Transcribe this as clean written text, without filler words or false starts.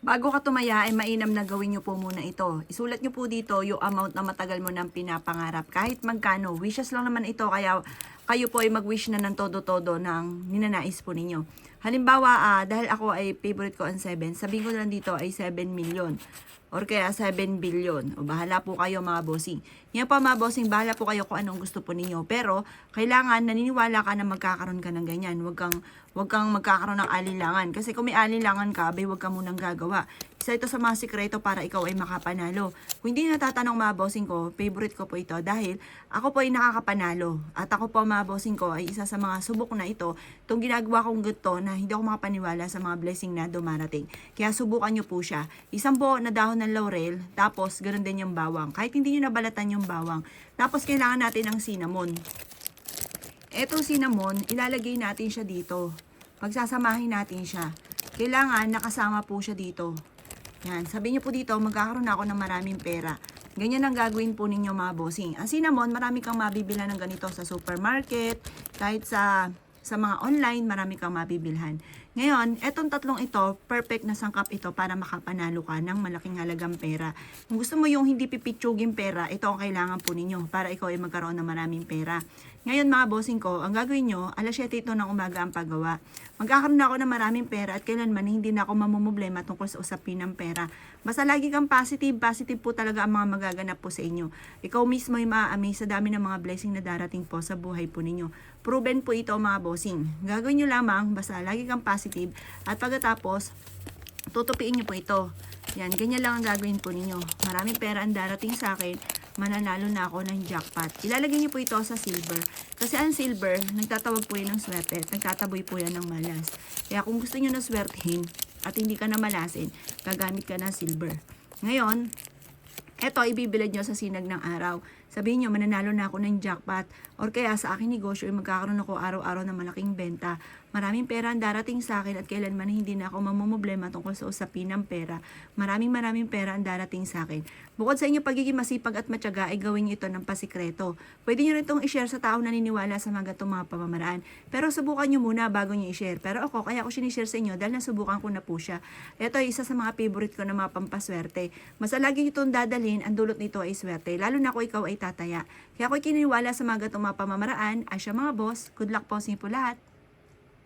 Bago ka tumaya ay mainam na gawin niyo po muna ito. Isulat niyo po dito yung amount na matagal mo nang pinapangarap. Kahit magkano, wishes lang naman ito kaya kayo po ay mag-wish na ng todo-todo ng ninanais po ninyo. Halimbawa, dahil ako ay favorite ko ang 7, sabihin ko lang dito ay 7 million or kaya 7 billion. O bahala po kayo mga bossing. Ngayon pa mga bossing, bahala po kayo kung anong gusto po ninyo. Pero kailangan naniniwala ka na magkakaroon ka ng ganyan. Huwag kang magkakaroon ng alinlangan. Kasi kung may alinlangan ka, abay huwag ka munang gagawa. Isa ito sa mga sikreto para ikaw ay makapanalo. Kung hindi natatanong mga bossing ko, favorite ko po ito dahil ako po ay nakakapanalo. At ako po mga bossing ko ay isa sa mga subok na ito. Itong ginagawa kong gusto na hindi ako makapaniwala sa mga blessing na dumarating. Kaya subukan nyo po siya. Isang buo na dahon ng laurel, tapos ganoon din yung bawang. Kahit hindi nyo nabalatan yung bawang. Tapos kailangan natin ng cinnamon. Etong cinnamon, ilalagay natin siya dito. Pagsasamahin natin siya. Kailangan nakasama po siya dito. Yan, sabihin niyo po dito, magkakaroon ako ng maraming pera. Ganyan ang gagawin po ninyo mga bossing. Ang cinnamon, marami kang mabibila ng ganito sa supermarket, kahit sa mga online, marami kang mabibilhan. Ngayon, etong tatlong ito, perfect na sangkap ito para makapanalo ka ng malaking halagang pera. Kung gusto mo yung hindi pipitsuging pera, ito ang kailangan po ninyo para ikaw ay magkaroon ng maraming pera. Ngayon mga bossing ko, ang gagawin nyo, alas 7 ito ng umaga ang paggawa. Magkakaroon na ako ng maraming pera at kailanman hindi na ako mamumblema tungkol sa usapin ng pera. Basta lagi kang positive, positive po talaga ang mga magaganap po sa inyo. Ikaw mismo ay maa-amaze sa dami ng mga blessing na darating po sa buhay po ninyo. Proven po ito mga bossing. Gagawin nyo lamang, basta lagi kang positive at pagkatapos, tutupiin nyo po ito. Yan, ganyan lang ang gagawin po ninyo. Maraming pera ang darating sa akin, mananalo na ako ng jackpot. Ilalagay niyo po ito sa silver. Kasi ang silver, nagtatawag po yan ng swerte at nagtataboy po yan ng malas. Kaya kung gusto niyo na swertehin at hindi ka na malasin, gagamit ka ng silver. Ngayon, eto ibibilad nyo sa sinag ng araw. Sabihin nyo, mananalo na ako ng jackpot. Or kaya sa aking negosyo, ay magkakaroon ako araw-araw ng malaking benta. Maraming pera ang darating sa akin at kailanman hindi na ako mamumblema tungkol sa usapin ng pera. Maraming pera ang darating sa akin. Bukod sa inyo pagiging masipag at matyaga, ay gawin nyo ito ng pasikreto. Pwede nyo rin itong i-share sa taong naniniwala sa mga gatong mga pamamaraan. Pero subukan nyo muna bago nyo i-share. Pero ako, kaya ako sinishare sa inyo dahil nasubukan ko na po siya. Ito ay isa sa mga favorite ko na mga pampaswerte. Mas lagi nyo itong dadalhin, ang dulot nito ay swerte. Lalo na kung ikaw ay tataya. Kaya ako'y kininiwala sa mga gatong mga pamamaraan. Asya mga boss, good luck po sa inyo po lahat.